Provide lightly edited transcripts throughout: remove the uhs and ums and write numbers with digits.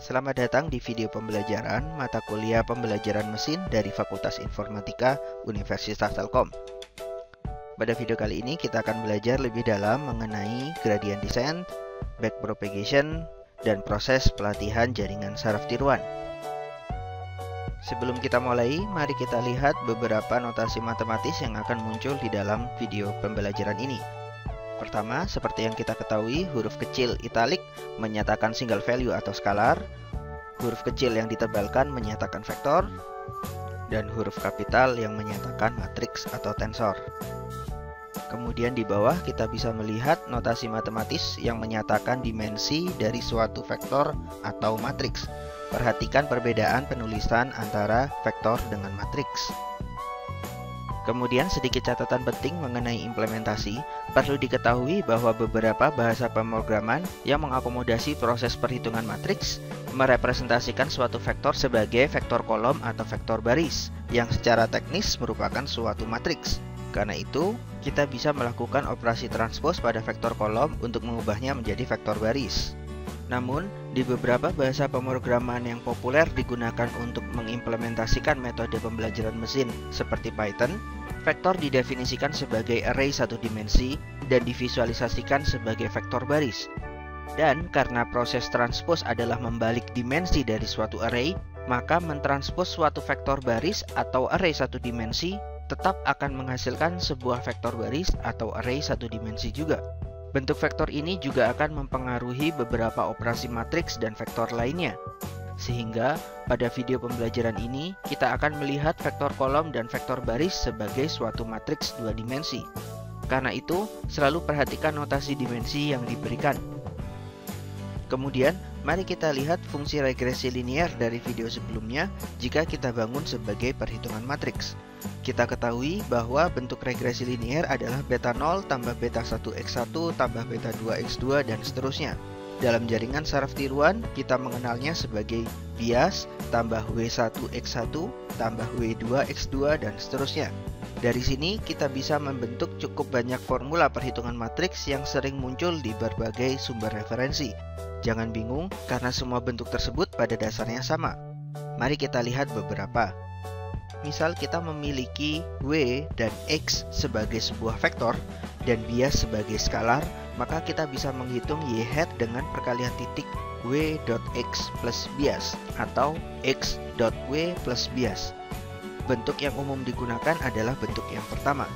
Selamat datang di video pembelajaran mata kuliah pembelajaran mesin dari Fakultas Informatika Universitas Telkom. Pada video kali ini kita akan belajar lebih dalam mengenai gradient descent, backpropagation, dan proses pelatihan jaringan saraf tiruan. Sebelum kita mulai, mari kita lihat beberapa notasi matematis yang akan muncul di dalam video pembelajaran ini. Pertama, seperti yang kita ketahui, huruf kecil italik menyatakan single value atau skalar, huruf kecil yang ditebalkan menyatakan vektor, dan huruf kapital yang menyatakan matriks atau tensor. Kemudian di bawah kita bisa melihat notasi matematis yang menyatakan dimensi dari suatu vektor atau matriks. Perhatikan perbedaan penulisan antara vektor dengan matriks. Kemudian sedikit catatan penting mengenai implementasi. Perlu diketahui bahwa beberapa bahasa pemrograman yang mengakomodasi proses perhitungan matriks merepresentasikan suatu vektor sebagai vektor kolom atau vektor baris, yang secara teknis merupakan suatu matriks. Karena itu, kita bisa melakukan operasi transpose pada vektor kolom untuk mengubahnya menjadi vektor baris. Namun, di beberapa bahasa pemrograman yang populer digunakan untuk mengimplementasikan metode pembelajaran mesin seperti Python, vektor didefinisikan sebagai array satu dimensi dan divisualisasikan sebagai vektor baris. Dan karena proses transpose adalah membalik dimensi dari suatu array, maka mentranspose suatu vektor baris atau array satu dimensi tetap akan menghasilkan sebuah vektor baris atau array satu dimensi juga. Bentuk vektor ini juga akan mempengaruhi beberapa operasi matriks dan vektor lainnya. Sehingga pada video pembelajaran ini kita akan melihat vektor kolom dan vektor baris sebagai suatu matriks dua dimensi. Karena itu, selalu perhatikan notasi dimensi yang diberikan. Kemudian, mari kita lihat fungsi regresi linier dari video sebelumnya jika kita bangun sebagai perhitungan matriks. Kita ketahui bahwa bentuk regresi linier adalah beta 0 tambah beta 1x1 tambah beta 2x2 dan seterusnya. Dalam jaringan saraf tiruan, kita mengenalnya sebagai bias tambah W1x1 tambah W2x2 dan seterusnya. Dari sini kita bisa membentuk cukup banyak formula perhitungan matriks yang sering muncul di berbagai sumber referensi. Jangan bingung karena semua bentuk tersebut pada dasarnya sama. Mari kita lihat beberapa. Misal kita memiliki W dan X sebagai sebuah vektor dan bias sebagai skalar, maka kita bisa menghitung Y hat dengan perkalian titik W.X plus bias atau X.W plus bias. Bentuk yang umum digunakan adalah bentuk yang pertama.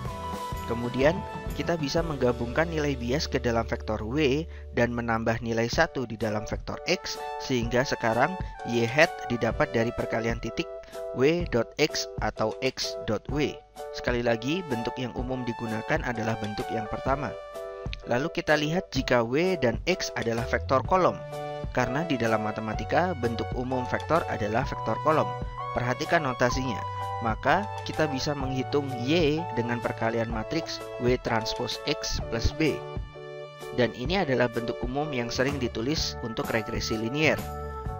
Kemudian kita bisa menggabungkan nilai bias ke dalam vektor W dan menambah nilai 1 di dalam vektor X, sehingga sekarang Y hat didapat dari perkalian titik W.X atau X.W. Sekali lagi, bentuk yang umum digunakan adalah bentuk yang pertama. Lalu kita lihat jika W dan X adalah vektor kolom. Karena di dalam matematika, bentuk umum vektor adalah vektor kolom. Perhatikan notasinya. Maka kita bisa menghitung Y dengan perkalian matriks W transpose X plus B. Dan ini adalah bentuk umum yang sering ditulis untuk regresi linier.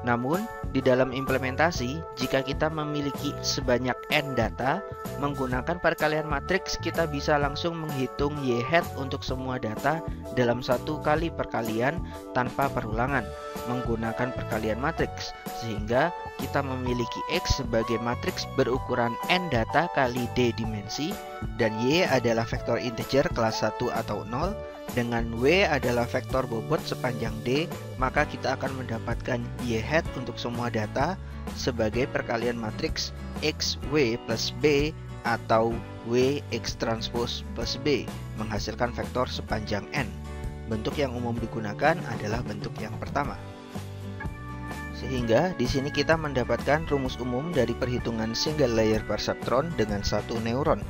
Namun, di dalam implementasi, jika kita memiliki sebanyak n data, menggunakan perkalian matriks kita bisa langsung menghitung Y hat untuk semua data dalam satu kali perkalian tanpa perulangan menggunakan perkalian matriks, sehingga kita memiliki X sebagai matriks berukuran n data kali D dimensi, dan Y adalah vektor integer kelas 1 atau 0, dengan W adalah vektor bobot sepanjang D, maka kita akan mendapatkan Y hat untuk semua data sebagai perkalian matriks XW plus B atau W X transpose plus B, menghasilkan vektor sepanjang N. Bentuk yang umum digunakan adalah bentuk yang pertama. Sehingga di sini kita mendapatkan rumus umum dari perhitungan single layer perceptron dengan satu neuron.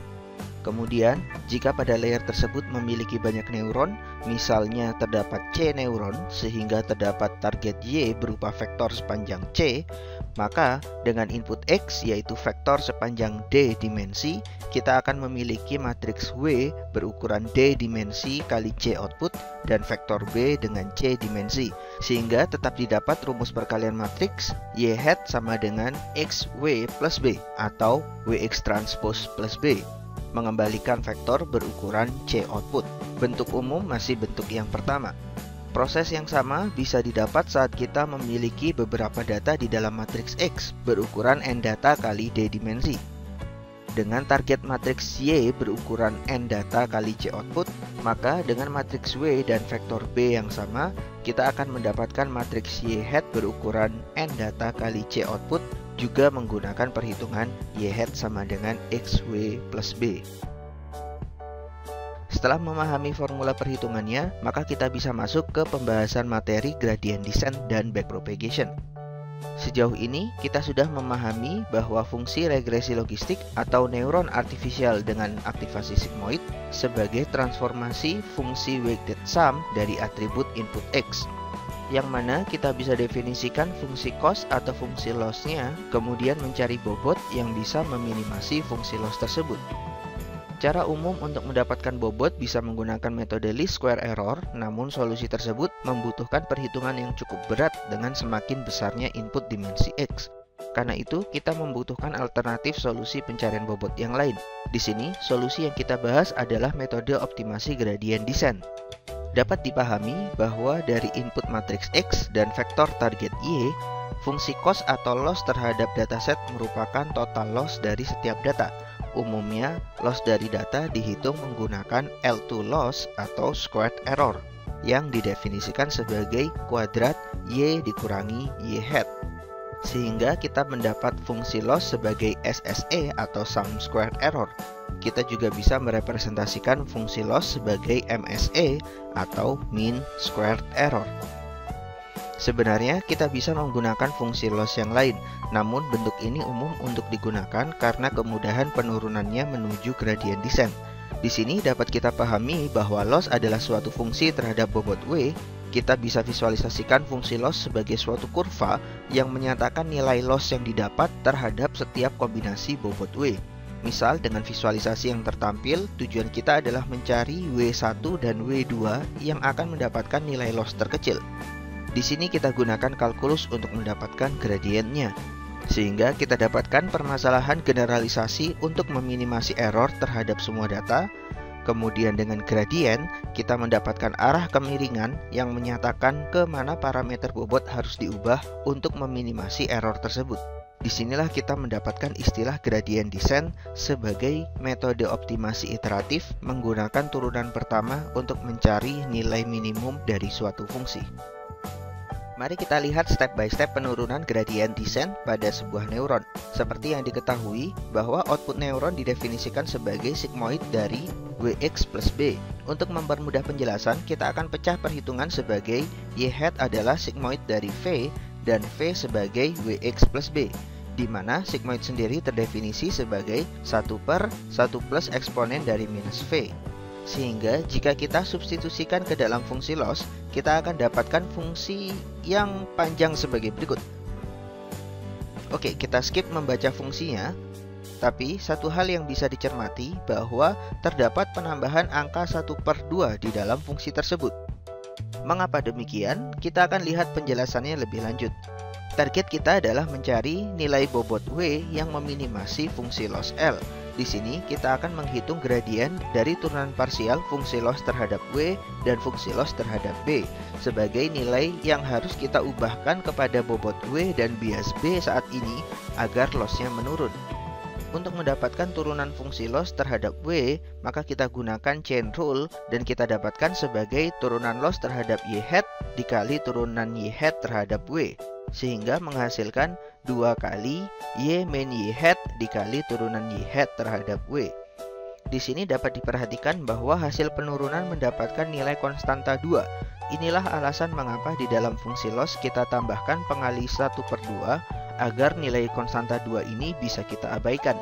Kemudian, jika pada layer tersebut memiliki banyak neuron, misalnya terdapat C neuron sehingga terdapat target Y berupa vektor sepanjang C, maka dengan input X yaitu vektor sepanjang D dimensi, kita akan memiliki matriks W berukuran D dimensi kali C output dan vektor B dengan C dimensi, sehingga tetap didapat rumus perkalian matriks Y hat sama dengan XW plus B atau WX transpose plus B, mengembalikan vektor berukuran C output. Bentuk umum masih bentuk yang pertama. Proses yang sama bisa didapat saat kita memiliki beberapa data di dalam matriks X berukuran n data kali d dimensi. Dengan target matriks Y berukuran n data kali C output, maka dengan matriks W dan vektor B yang sama, kita akan mendapatkan matriks Y hat berukuran n data kali C output juga menggunakan perhitungan Y hat sama dengan XW plus B. Setelah memahami formula perhitungannya, maka kita bisa masuk ke pembahasan materi gradient descent dan backpropagation. Sejauh ini, kita sudah memahami bahwa fungsi regresi logistik atau neuron artifisial dengan aktivasi sigmoid sebagai transformasi fungsi weighted sum dari atribut input X, yang mana kita bisa definisikan fungsi cost atau fungsi loss-nya, kemudian mencari bobot yang bisa meminimasi fungsi loss tersebut. Cara umum untuk mendapatkan bobot bisa menggunakan metode least square error, namun solusi tersebut membutuhkan perhitungan yang cukup berat dengan semakin besarnya input dimensi X. Karena itu, kita membutuhkan alternatif solusi pencarian bobot yang lain. Di sini, solusi yang kita bahas adalah metode optimasi gradient descent. Dapat dipahami bahwa dari input matriks X dan vektor target Y, fungsi cost atau loss terhadap dataset merupakan total loss dari setiap data. Umumnya, loss dari data dihitung menggunakan L2 loss atau squared error yang didefinisikan sebagai kuadrat Y dikurangi Y hat. Sehingga kita mendapat fungsi loss sebagai SSE atau sum squared error. Kita juga bisa merepresentasikan fungsi loss sebagai MSE atau mean squared error. Sebenarnya kita bisa menggunakan fungsi loss yang lain, namun bentuk ini umum untuk digunakan karena kemudahan penurunannya menuju gradient descent. Di sini dapat kita pahami bahwa loss adalah suatu fungsi terhadap bobot W. Kita bisa visualisasikan fungsi loss sebagai suatu kurva yang menyatakan nilai loss yang didapat terhadap setiap kombinasi bobot W. Misal dengan visualisasi yang tertampil, tujuan kita adalah mencari W1 dan W2 yang akan mendapatkan nilai loss terkecil. Di sini kita gunakan kalkulus untuk mendapatkan gradiennya, sehingga kita dapatkan permasalahan generalisasi untuk meminimasi error terhadap semua data. Kemudian dengan gradien, kita mendapatkan arah kemiringan yang menyatakan ke mana parameter bobot harus diubah untuk meminimasi error tersebut. Disinilah kita mendapatkan istilah gradient descent sebagai metode optimasi iteratif menggunakan turunan pertama untuk mencari nilai minimum dari suatu fungsi. Mari kita lihat step by step penurunan gradient descent pada sebuah neuron. Seperti yang diketahui bahwa output neuron didefinisikan sebagai sigmoid dari Wx plus B. Untuk mempermudah penjelasan, kita akan pecah perhitungan sebagai Y hat adalah sigmoid dari V dan V sebagai Wx plus B, di mana sigmoid sendiri terdefinisi sebagai 1/1 plus eksponen dari minus V. Sehingga jika kita substitusikan ke dalam fungsi loss, kita akan dapatkan fungsi yang panjang sebagai berikut. Oke, kita skip membaca fungsinya. Tapi satu hal yang bisa dicermati bahwa terdapat penambahan angka 1/2 di dalam fungsi tersebut. Mengapa demikian? Kita akan lihat penjelasannya lebih lanjut. Target kita adalah mencari nilai bobot W yang meminimasi fungsi loss L. Di sini kita akan menghitung gradien dari turunan parsial fungsi loss terhadap W dan fungsi loss terhadap B sebagai nilai yang harus kita ubahkan kepada bobot W dan bias B saat ini agar lossnya menurun. Untuk mendapatkan turunan fungsi loss terhadap W, maka kita gunakan chain rule dan kita dapatkan sebagai turunan loss terhadap Y hat dikali turunan Y hat terhadap W, sehingga menghasilkan 2 kali Y min Y hat dikali turunan Y hat terhadap W. Di sini dapat diperhatikan bahwa hasil penurunan mendapatkan nilai konstanta 2. Inilah alasan mengapa di dalam fungsi loss kita tambahkan pengali 1/2 agar nilai konstanta 2 ini bisa kita abaikan.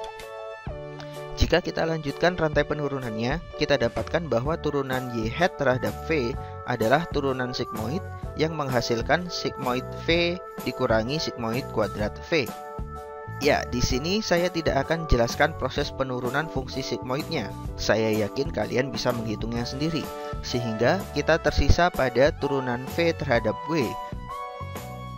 Jika kita lanjutkan rantai penurunannya, kita dapatkan bahwa turunan Y hat terhadap V adalah turunan sigmoid yang menghasilkan sigmoid V dikurangi sigmoid kuadrat V. Ya, di sini saya tidak akan jelaskan proses penurunan fungsi sigmoidnya. Saya yakin kalian bisa menghitungnya sendiri, sehingga kita tersisa pada turunan V terhadap W.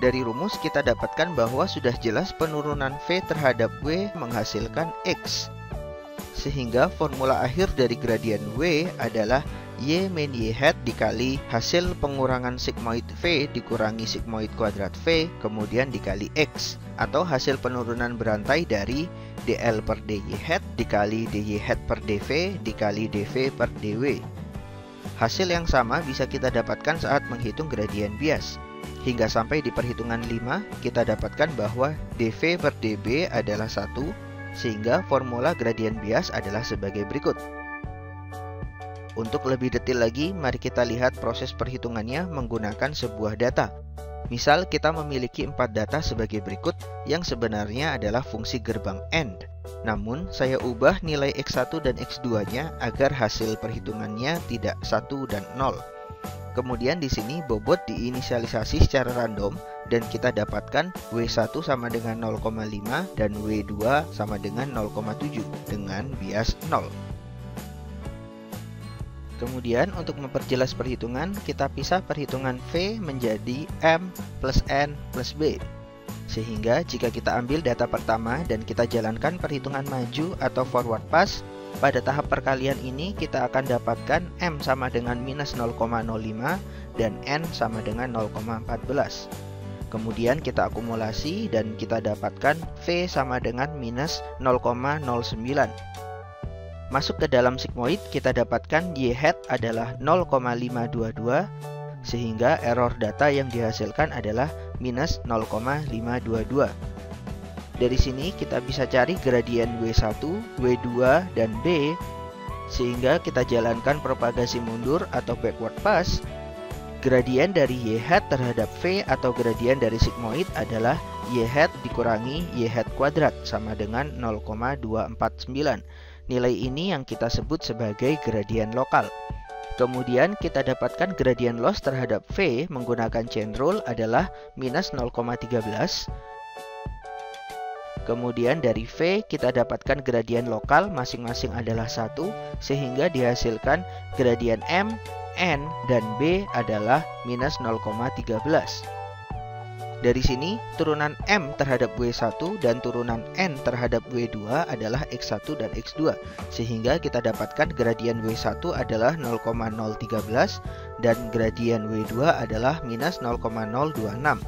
Dari rumus kita dapatkan bahwa sudah jelas penurunan V terhadap W menghasilkan X. Sehingga formula akhir dari gradien W adalah Y min Y hat dikali hasil pengurangan sigmoid V dikurangi sigmoid kuadrat V kemudian dikali X, atau hasil penurunan berantai dari dl per dy hat dikali dy hat per dv dikali dv per dw. Hasil yang sama bisa kita dapatkan saat menghitung gradien bias. Hingga sampai di perhitungan 5, kita dapatkan bahwa dv per db adalah 1, sehingga formula gradien bias adalah sebagai berikut. Untuk lebih detail lagi, mari kita lihat proses perhitungannya menggunakan sebuah data. Misal kita memiliki 4 data sebagai berikut yang sebenarnya adalah fungsi gerbang AND. Namun, saya ubah nilai X1 dan X2-nya agar hasil perhitungannya tidak 1 dan 0. Kemudian di sini bobot diinisialisasi secara random dan kita dapatkan W1 sama dengan 0,5 dan W2 sama dengan 0,7 dengan bias 0. Kemudian untuk memperjelas perhitungan, kita pisah perhitungan V menjadi M plus N plus B. Sehingga jika kita ambil data pertama dan kita jalankan perhitungan maju atau forward pass, pada tahap perkalian ini kita akan dapatkan M sama dengan minus 0,05 dan N sama dengan 0,14. Kemudian kita akumulasi dan kita dapatkan V sama dengan minus 0,09. Masuk ke dalam sigmoid, kita dapatkan Y hat adalah 0,522, sehingga error data yang dihasilkan adalah minus 0,522. Dari sini kita bisa cari gradien W1, W2, dan B, sehingga kita jalankan propagasi mundur atau backward pass. Gradien dari Y hat terhadap V atau gradien dari sigmoid adalah Y hat dikurangi Y hat kuadrat sama dengan 0,249. Nilai ini yang kita sebut sebagai gradien lokal. Kemudian kita dapatkan gradien loss terhadap V menggunakan chain rule adalah minus 0,13. Kemudian dari V kita dapatkan gradien lokal masing-masing adalah 1, sehingga dihasilkan gradien M, N, dan B adalah minus 0,13. Dari sini, turunan M terhadap W1 dan turunan N terhadap W2 adalah X1 dan X2, sehingga kita dapatkan gradien W1 adalah 0,013 dan gradien W2 adalah minus 0,026.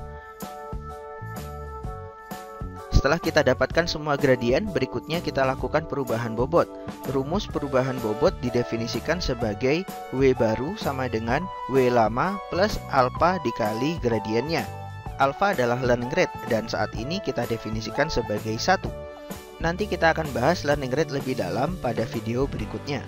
Setelah kita dapatkan semua gradien, berikutnya kita lakukan perubahan bobot. Rumus perubahan bobot didefinisikan sebagai W baru sama dengan W lama plus alpha dikali gradiennya. Alpha adalah learning rate dan saat ini kita definisikan sebagai 1. Nanti kita akan bahas learning rate lebih dalam pada video berikutnya.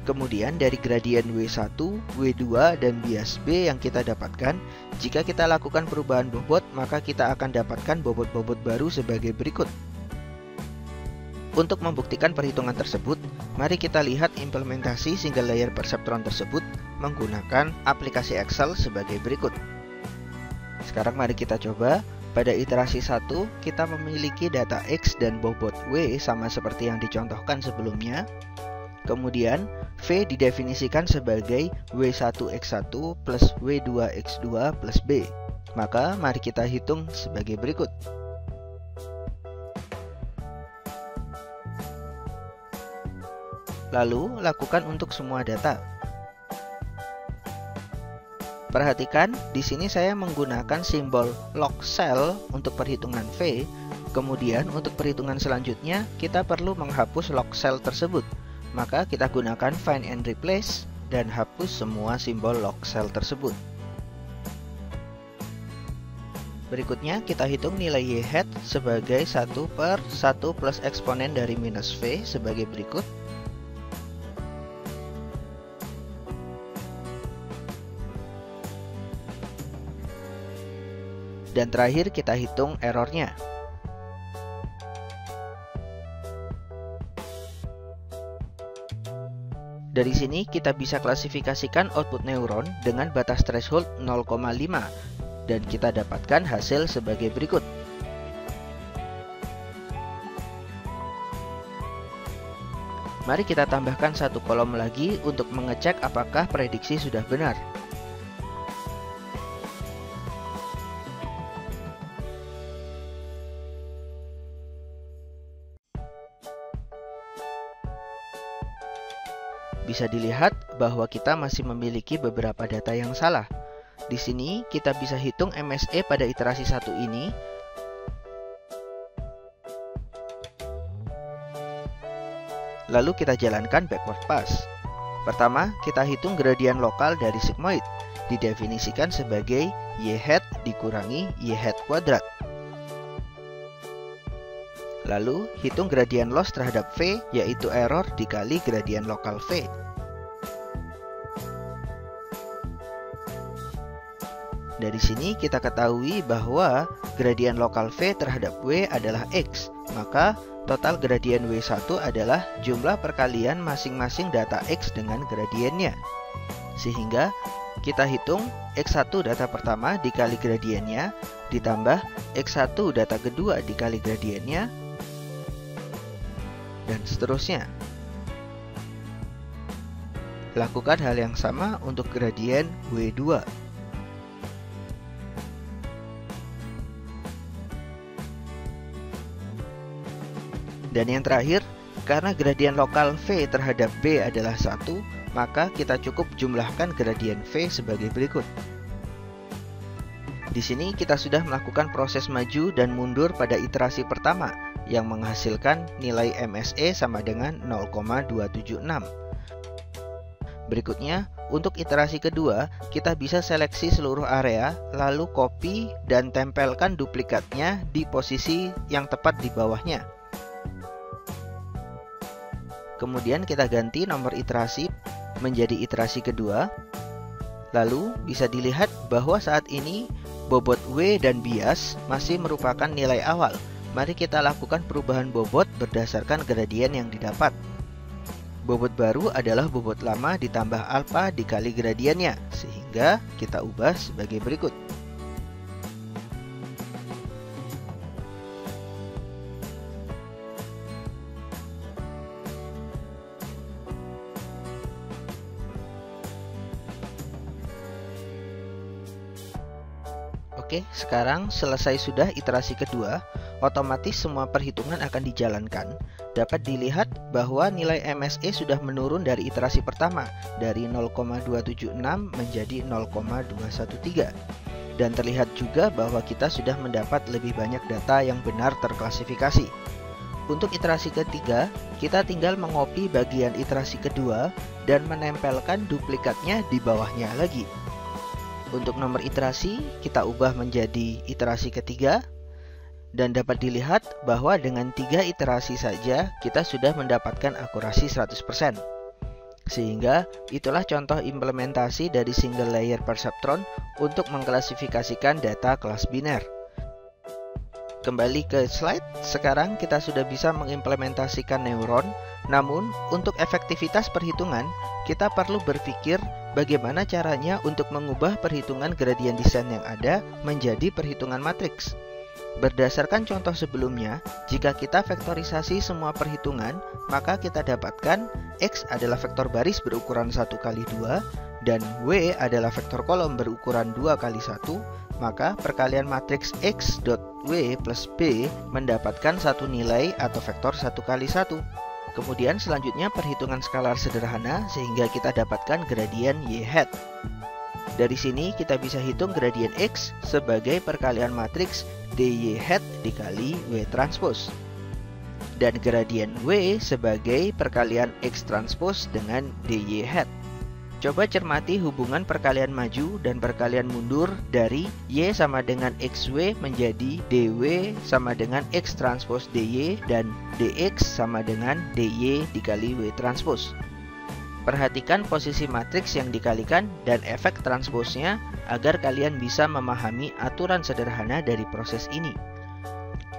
Kemudian dari gradien W1, W2, dan bias B yang kita dapatkan, jika kita lakukan perubahan bobot, maka kita akan dapatkan bobot-bobot baru sebagai berikut. Untuk membuktikan perhitungan tersebut, mari kita lihat implementasi single layer perceptron tersebut menggunakan aplikasi Excel sebagai berikut. Sekarang mari kita coba. Pada iterasi 1, kita memiliki data X dan bobot W sama seperti yang dicontohkan sebelumnya. Kemudian, V didefinisikan sebagai W1X1 plus W2X2 plus B. Maka, mari kita hitung sebagai berikut. Lalu, lakukan untuk semua data. Perhatikan, di sini saya menggunakan simbol log cell untuk perhitungan V. Kemudian untuk perhitungan selanjutnya, kita perlu menghapus log cell tersebut. Maka kita gunakan find and replace dan hapus semua simbol log cell tersebut. Berikutnya kita hitung nilai Y hat sebagai 1 per 1 plus eksponen dari minus V sebagai berikut. Dan terakhir kita hitung errornya. Dari sini kita bisa klasifikasikan output neuron dengan batas threshold 0,5 dan kita dapatkan hasil sebagai berikut. Mari kita tambahkan satu kolom lagi untuk mengecek apakah prediksi sudah benar. bisa dilihat bahwa kita masih memiliki beberapa data yang salah. Di sini kita bisa hitung MSE pada iterasi 1 ini. Lalu kita jalankan backward pass. Pertama, kita hitung gradien lokal dari sigmoid, didefinisikan sebagai y hat dikurangi y hat kuadrat. Lalu, hitung gradien loss terhadap V, yaitu error dikali gradien lokal V. Dari sini kita ketahui bahwa gradien lokal V terhadap W adalah X, maka total gradien W1 adalah jumlah perkalian masing-masing data X dengan gradiennya. Sehingga kita hitung X1 data pertama dikali gradiennya, ditambah X1 data kedua dikali gradiennya, dan seterusnya. Lakukan hal yang sama untuk gradien W2. Dan yang terakhir, karena gradien lokal V terhadap B adalah 1, maka kita cukup jumlahkan gradien V sebagai berikut. Di sini kita sudah melakukan proses maju dan mundur pada iterasi pertama yang menghasilkan nilai MSE sama dengan 0,276. Berikutnya, untuk iterasi kedua, kita bisa seleksi seluruh area, lalu copy dan tempelkan duplikatnya di posisi yang tepat di bawahnya. Kemudian kita ganti nomor iterasi menjadi iterasi kedua. Lalu bisa dilihat bahwa saat ini bobot W dan bias masih merupakan nilai awal. Mari kita lakukan perubahan bobot berdasarkan gradien yang didapat. Bobot baru adalah bobot lama ditambah alfa dikali gradiennya, sehingga kita ubah sebagai berikut. Oke, sekarang selesai sudah iterasi kedua, otomatis semua perhitungan akan dijalankan. Dapat dilihat bahwa nilai MSE sudah menurun dari iterasi pertama, dari 0,276 menjadi 0,213. Dan terlihat juga bahwa kita sudah mendapat lebih banyak data yang benar terklasifikasi. Untuk iterasi ketiga, kita tinggal mengopi bagian iterasi kedua dan menempelkan duplikatnya di bawahnya lagi. Untuk nomor iterasi, kita ubah menjadi iterasi ketiga. Dan dapat dilihat bahwa dengan 3 iterasi saja, kita sudah mendapatkan akurasi 100%. Sehingga, itulah contoh implementasi dari single layer perceptron untuk mengklasifikasikan data kelas biner. Kembali ke slide, sekarang kita sudah bisa mengimplementasikan neuron. Namun, untuk efektivitas perhitungan, kita perlu berpikir bagaimana caranya untuk mengubah perhitungan gradien desain yang ada menjadi perhitungan matriks. Berdasarkan contoh sebelumnya, jika kita vektorisasi semua perhitungan, maka kita dapatkan X adalah vektor baris berukuran 1x2 dan W adalah vektor kolom berukuran 2x1, maka perkalian matriks X dot W plus B mendapatkan satu nilai atau vektor 1x1. Kemudian selanjutnya perhitungan skalar sederhana sehingga kita dapatkan gradien Y hat. Dari sini kita bisa hitung gradien X sebagai perkalian matriks DY hat dikali W transpose. Dan gradien W sebagai perkalian X transpose dengan DY hat. Coba cermati hubungan perkalian maju dan perkalian mundur dari Y sama dengan XW menjadi DW sama dengan X transpose DY dan DX sama dengan DY dikali W transpose. Perhatikan posisi matriks yang dikalikan dan efek transposnya agar kalian bisa memahami aturan sederhana dari proses ini.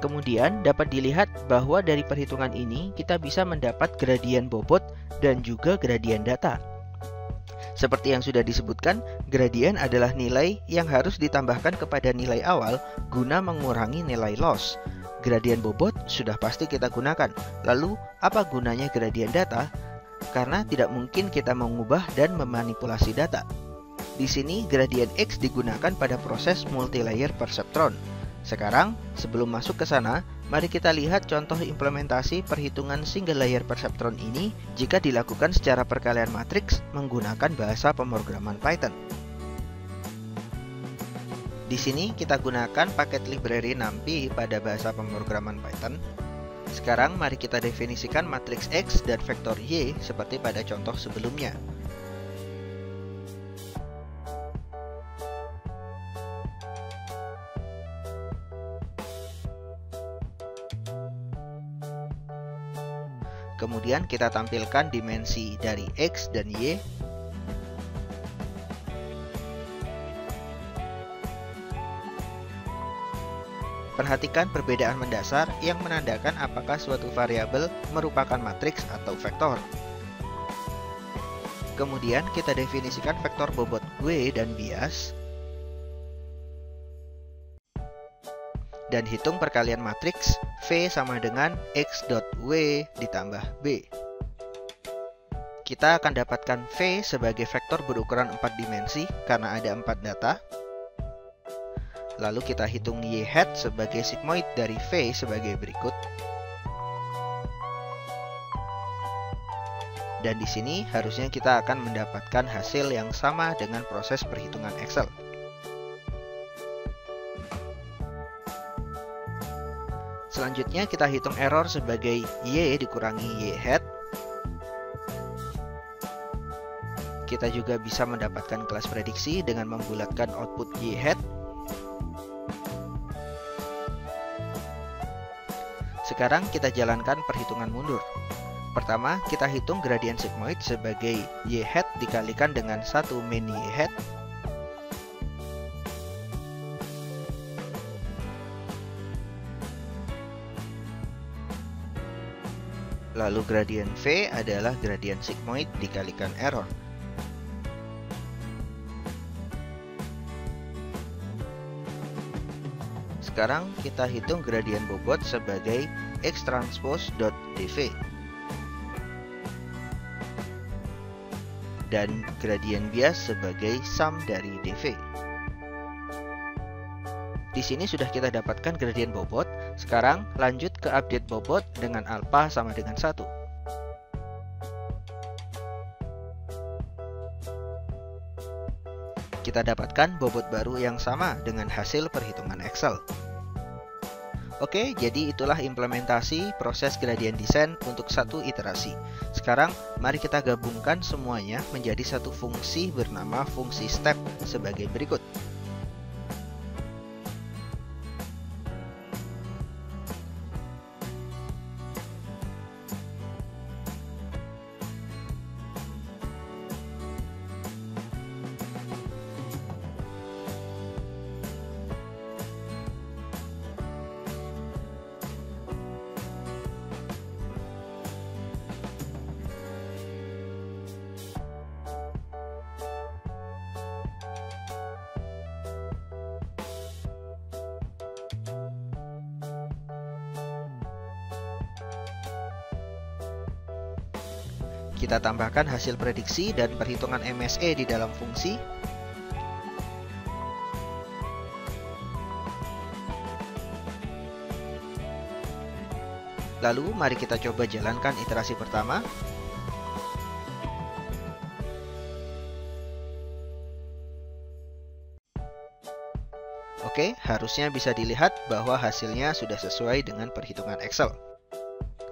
Kemudian dapat dilihat bahwa dari perhitungan ini kita bisa mendapat gradien bobot dan juga gradien data. Seperti yang sudah disebutkan, gradien adalah nilai yang harus ditambahkan kepada nilai awal guna mengurangi nilai loss. Gradien bobot sudah pasti kita gunakan. Lalu, apa gunanya gradien data? Karena tidak mungkin kita mengubah dan memanipulasi data. Di sini, gradien X digunakan pada proses multilayer perceptron. Sekarang, sebelum masuk ke sana, Mari kita lihat contoh implementasi perhitungan single layer perceptron ini jika dilakukan secara perkalian matriks menggunakan bahasa pemrograman Python. Di sini kita gunakan paket library NumPy pada bahasa pemrograman Python. Sekarang mari kita definisikan matriks X dan vektor Y seperti pada contoh sebelumnya. Kemudian kita tampilkan dimensi dari X dan Y. Perhatikan perbedaan mendasar yang menandakan apakah suatu variabel merupakan matriks atau vektor. Kemudian kita definisikan vektor bobot W dan bias. Dan hitung perkalian matriks V sama dengan X dot W ditambah B. Kita akan dapatkan V sebagai vektor berukuran 4 dimensi karena ada 4 data. Lalu kita hitung Y hat sebagai sigmoid dari V sebagai berikut. Dan di sini harusnya kita akan mendapatkan hasil yang sama dengan proses perhitungan Excel. Selanjutnya kita hitung error sebagai Y dikurangi Y hat. Kita juga bisa mendapatkan kelas prediksi dengan membulatkan output Y hat. Sekarang kita jalankan perhitungan mundur. Pertama, kita hitung gradien sigmoid sebagai Y hat dikalikan dengan 1 min Y hat. Lalu gradien V adalah gradien sigmoid dikalikan error. Sekarang kita hitung gradien bobot sebagai X transpose.dv. Dan gradien bias sebagai sum dari dv. Di sini sudah kita dapatkan gradien bobot. Sekarang lanjut ke update bobot dengan alpha sama dengan 1. Kita dapatkan bobot baru yang sama dengan hasil perhitungan Excel. Oke, jadi itulah implementasi proses gradient descent untuk satu iterasi. Sekarang mari kita gabungkan semuanya menjadi satu fungsi bernama fungsi step sebagai berikut. Kita tambahkan hasil prediksi dan perhitungan MSE di dalam fungsi. Lalu mari kita coba jalankan iterasi pertama. Oke, harusnya bisa dilihat bahwa hasilnya sudah sesuai dengan perhitungan Excel.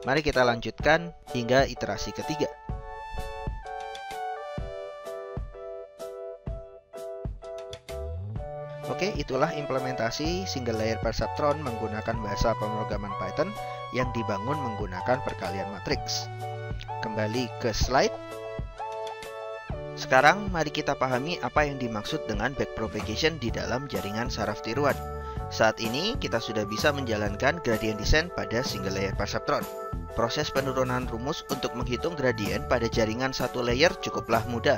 Mari kita lanjutkan hingga iterasi ketiga. Oke, itulah implementasi single layer perceptron menggunakan bahasa pemrograman Python yang dibangun menggunakan perkalian matriks. Kembali ke slide. Sekarang mari kita pahami apa yang dimaksud dengan backpropagation di dalam jaringan saraf tiruan. Saat ini kita sudah bisa menjalankan gradient descent pada single layer perceptron. Proses penurunan rumus untuk menghitung gradien pada jaringan satu layer cukuplah mudah.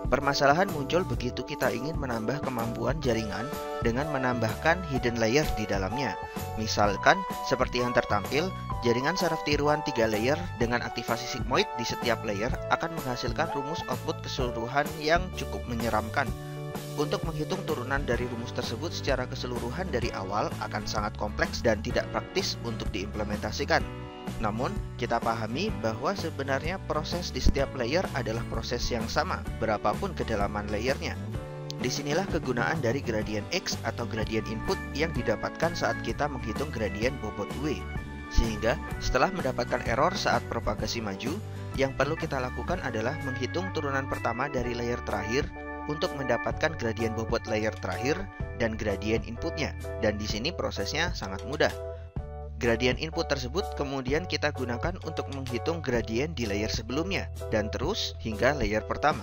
Permasalahan muncul begitu kita ingin menambah kemampuan jaringan dengan menambahkan hidden layer di dalamnya. Misalkan, seperti yang tertampil, jaringan saraf tiruan 3 layer dengan aktivasi sigmoid di setiap layer akan menghasilkan rumus output keseluruhan yang cukup menyeramkan. Untuk menghitung turunan dari rumus tersebut secara keseluruhan dari awal akan sangat kompleks dan tidak praktis untuk diimplementasikan. Namun, kita pahami bahwa sebenarnya proses di setiap layer adalah proses yang sama, berapapun kedalaman layernya. Disinilah kegunaan dari gradien X atau gradien input yang didapatkan saat kita menghitung gradien bobot W. Sehingga, setelah mendapatkan error saat propagasi maju, yang perlu kita lakukan adalah menghitung turunan pertama dari layer terakhir untuk mendapatkan gradien bobot layer terakhir dan gradien inputnya. Dan di sini prosesnya sangat mudah. Gradien input tersebut kemudian kita gunakan untuk menghitung gradien di layer sebelumnya, dan terus hingga layer pertama.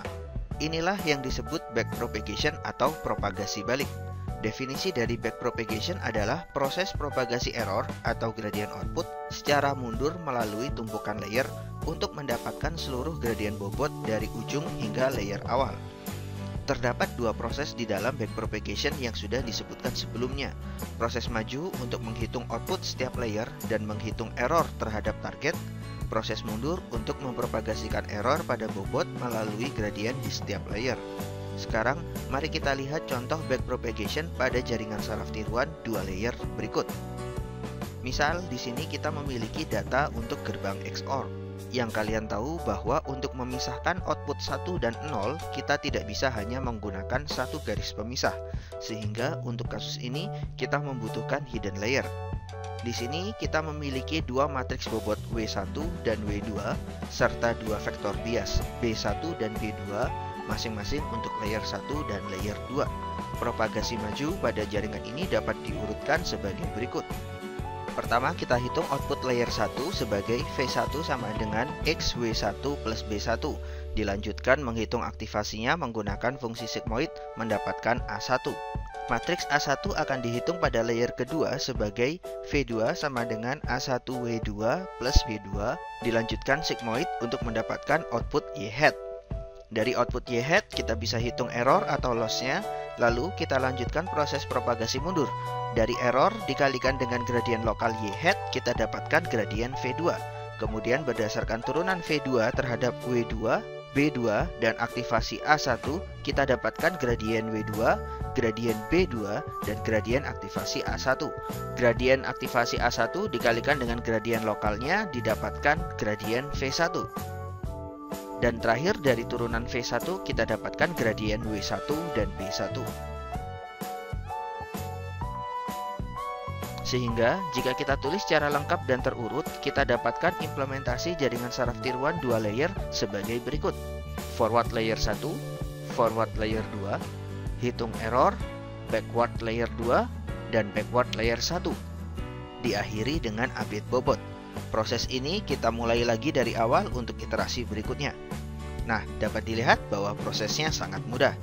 Inilah yang disebut backpropagation atau propagasi balik. Definisi dari backpropagation adalah proses propagasi error atau gradien output secara mundur melalui tumpukan layer untuk mendapatkan seluruh gradien bobot dari ujung hingga layer awal. Terdapat dua proses di dalam backpropagation yang sudah disebutkan sebelumnya. Proses maju untuk menghitung output setiap layer dan menghitung error terhadap target. Proses mundur untuk mempropagasikan error pada bobot melalui gradien di setiap layer. Sekarang, mari kita lihat contoh backpropagation pada jaringan saraf tiruan dua layer berikut. Misal, di sini kita memiliki data untuk gerbang XOR. Yang kalian tahu bahwa untuk memisahkan output 1 dan 0, kita tidak bisa hanya menggunakan satu garis pemisah. Sehingga untuk kasus ini, kita membutuhkan hidden layer. Di sini kita memiliki dua matriks bobot W1 dan W2 serta dua vektor bias B1 dan B2 masing-masing untuk layer 1 dan layer 2. Propagasi maju pada jaringan ini dapat diurutkan sebagai berikut. Pertama, kita hitung output layer 1 sebagai V1 sama dengan XW1 plus B1. Dilanjutkan menghitung aktivasinya menggunakan fungsi sigmoid mendapatkan A1. Matriks A1 akan dihitung pada layer kedua sebagai V2 sama dengan A1W2 plus B2. Dilanjutkan sigmoid untuk mendapatkan output Y hat. Dari output Y hat kita bisa hitung error atau loss-nya. Lalu kita lanjutkan proses propagasi mundur. Dari error dikalikan dengan gradien lokal Y hat, kita dapatkan gradien V2. Kemudian berdasarkan turunan V2 terhadap W2, B2, dan aktivasi A1, kita dapatkan gradien W2, gradien B2, dan gradien aktivasi A1. Gradien aktivasi A1 dikalikan dengan gradien lokalnya didapatkan gradien V1. Dan terakhir dari turunan V1 kita dapatkan gradien W1 dan B1. Sehingga jika kita tulis secara lengkap dan terurut, kita dapatkan implementasi jaringan saraf tiruan dua layer sebagai berikut. Forward layer 1, forward layer 2, hitung error, backward layer 2, dan backward layer 1. Diakhiri dengan update bobot. Proses ini kita mulai lagi dari awal untuk iterasi berikutnya. Nah, dapat dilihat bahwa prosesnya sangat mudah.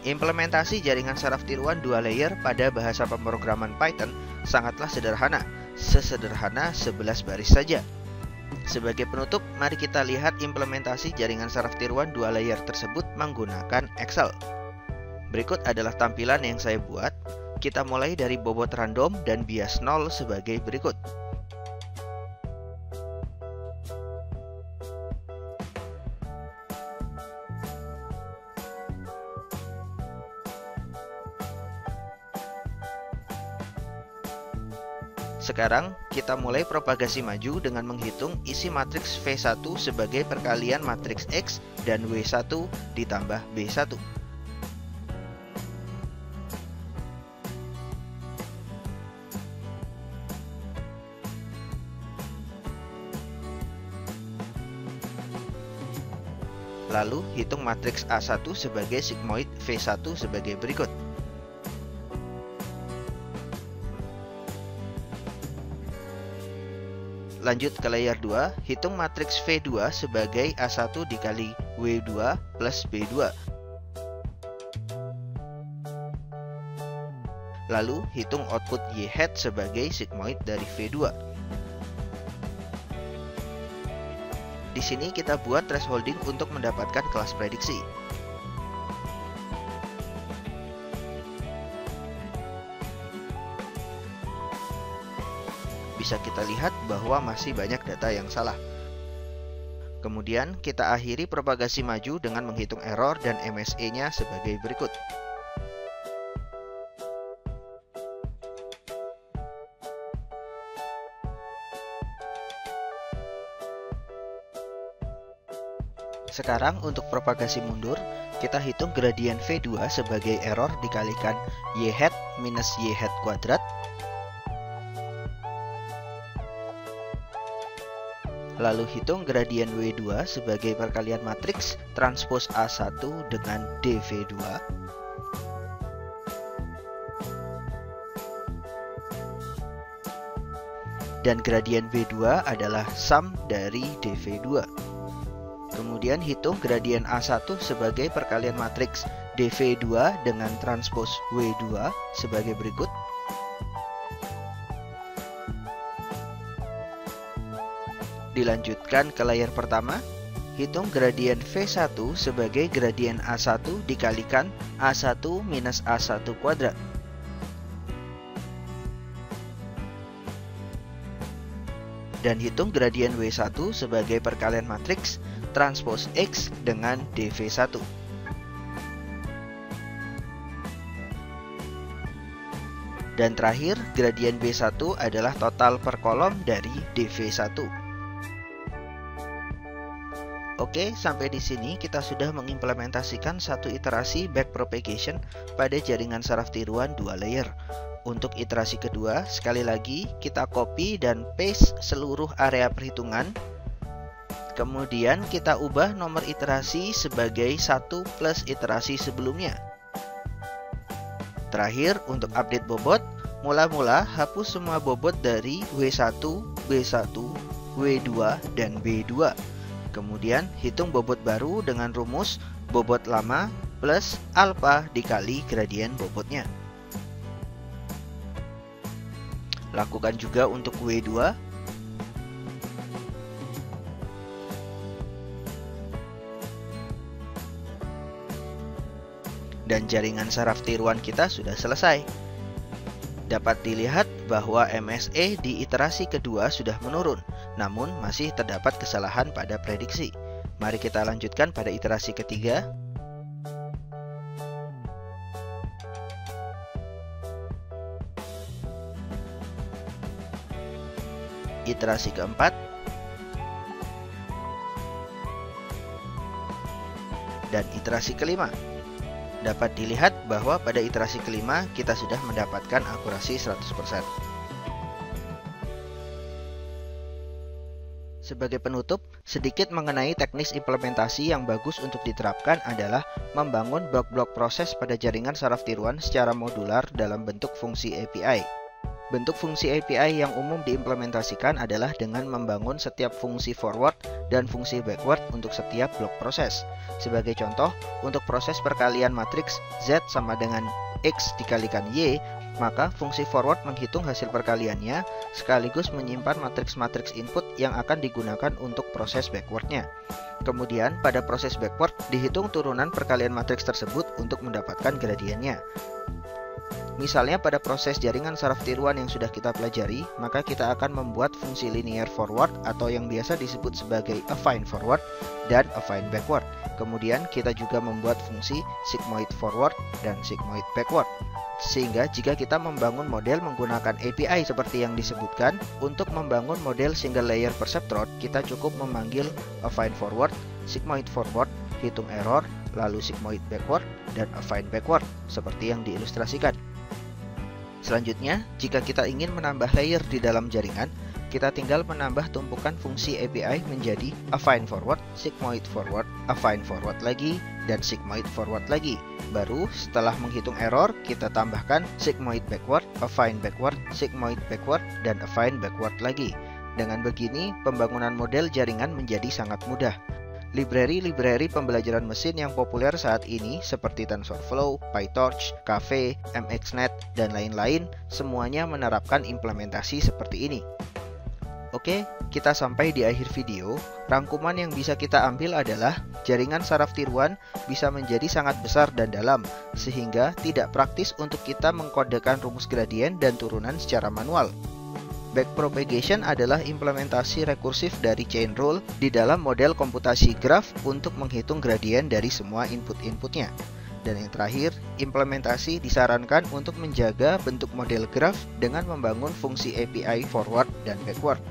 Implementasi jaringan saraf tiruan dua layer pada bahasa pemrograman Python sangatlah sederhana, sesederhana 11 baris saja. Sebagai penutup, mari kita lihat implementasi jaringan saraf tiruan dua layer tersebut menggunakan Excel. Berikut adalah tampilan yang saya buat. Kita mulai dari bobot random dan bias 0 sebagai berikut. Sekarang, kita mulai propagasi maju dengan menghitung isi matriks V1 sebagai perkalian matriks X dan W1 ditambah B1. Lalu, hitung matriks A1 sebagai sigmoid V1 sebagai berikut. Lanjut ke layer 2, hitung matriks V2 sebagai A1 dikali W2 plus B2. Lalu, hitung output Y hat sebagai sigmoid dari V2. Di sini kita buat thresholding untuk mendapatkan kelas prediksi. Bisa kita lihat bahwa masih banyak data yang salah. Kemudian kita akhiri propagasi maju dengan menghitung error dan MSE-nya sebagai berikut. Sekarang untuk propagasi mundur, kita hitung gradien V2 sebagai error dikalikan Y hat minus Y hat kuadrat. Lalu hitung gradien W2 sebagai perkalian matriks transpos A1 dengan dV2. Dan gradien V2 adalah sum dari dV2. Kemudian hitung gradien A1 sebagai perkalian matriks dV2 dengan transpos W2 sebagai berikut. Dilanjutkan ke layer pertama, hitung gradien V1 sebagai gradien A1 dikalikan A1 minus A1 kuadrat. Dan hitung gradien W1 sebagai perkalian matriks transpos X dengan dV1. Dan terakhir, gradien B1 adalah total per kolom dari dV1. Oke, sampai di sini kita sudah mengimplementasikan satu iterasi backpropagation pada jaringan saraf tiruan 2 layer. Untuk iterasi kedua, sekali lagi kita copy dan paste seluruh area perhitungan. Kemudian kita ubah nomor iterasi sebagai 1 plus iterasi sebelumnya. Terakhir, untuk update bobot, mula-mula hapus semua bobot dari W1, B1, W2, dan B2. Kemudian hitung bobot baru dengan rumus bobot lama plus alfa dikali gradien bobotnya. Lakukan juga untuk W2. Dan jaringan saraf tiruan kita sudah selesai. Dapat dilihat bahwa MSE di iterasi kedua sudah menurun, namun masih terdapat kesalahan pada prediksi. Mari kita lanjutkan pada iterasi ketiga. Iterasi keempat. Dan iterasi kelima. Dapat dilihat bahwa pada iterasi kelima kita sudah mendapatkan akurasi 100%. Sebagai penutup, sedikit mengenai teknis implementasi yang bagus untuk diterapkan adalah membangun blok-blok proses pada jaringan saraf tiruan secara modular dalam bentuk fungsi API. Bentuk fungsi API yang umum diimplementasikan adalah dengan membangun setiap fungsi forward dan fungsi backward untuk setiap blok proses. Sebagai contoh, untuk proses perkalian matriks Z sama dengan X dikalikan Y, maka fungsi forward menghitung hasil perkaliannya sekaligus menyimpan matriks-matriks input yang akan digunakan untuk proses backwardnya. Kemudian pada proses backward dihitung turunan perkalian matriks tersebut untuk mendapatkan gradiennya. Misalnya pada proses jaringan saraf tiruan yang sudah kita pelajari, maka kita akan membuat fungsi linear forward atau yang biasa disebut sebagai affine forward dan affine backward. Kemudian kita juga membuat fungsi sigmoid forward dan sigmoid backward. Sehingga jika kita membangun model menggunakan API seperti yang disebutkan, untuk membangun model single layer perceptron, kita cukup memanggil affine forward, sigmoid forward, hitung error, lalu sigmoid backward, dan affine backward, seperti yang diilustrasikan. Selanjutnya, jika kita ingin menambah layer di dalam jaringan, kita tinggal menambah tumpukan fungsi API menjadi affine forward, sigmoid forward, affine forward lagi, dan sigmoid forward lagi. Baru setelah menghitung error, kita tambahkan sigmoid backward, affine backward, sigmoid backward, dan affine backward lagi. Dengan begini, pembangunan model jaringan menjadi sangat mudah. Library-library pembelajaran mesin yang populer saat ini seperti TensorFlow, PyTorch, Caffe, MXNet, dan lain-lain semuanya menerapkan implementasi seperti ini. Oke, kita sampai di akhir video. Rangkuman yang bisa kita ambil adalah jaringan saraf tiruan bisa menjadi sangat besar dan dalam, sehingga tidak praktis untuk kita mengkodekan rumus gradien dan turunan secara manual. Backpropagation adalah implementasi rekursif dari chain rule di dalam model komputasi graf untuk menghitung gradien dari semua input-inputnya. Dan yang terakhir, implementasi disarankan untuk menjaga bentuk model graf dengan membangun fungsi API forward dan backward.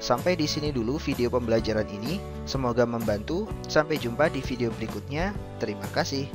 Sampai di sini dulu video pembelajaran ini. Semoga membantu. Sampai jumpa di video berikutnya. Terima kasih.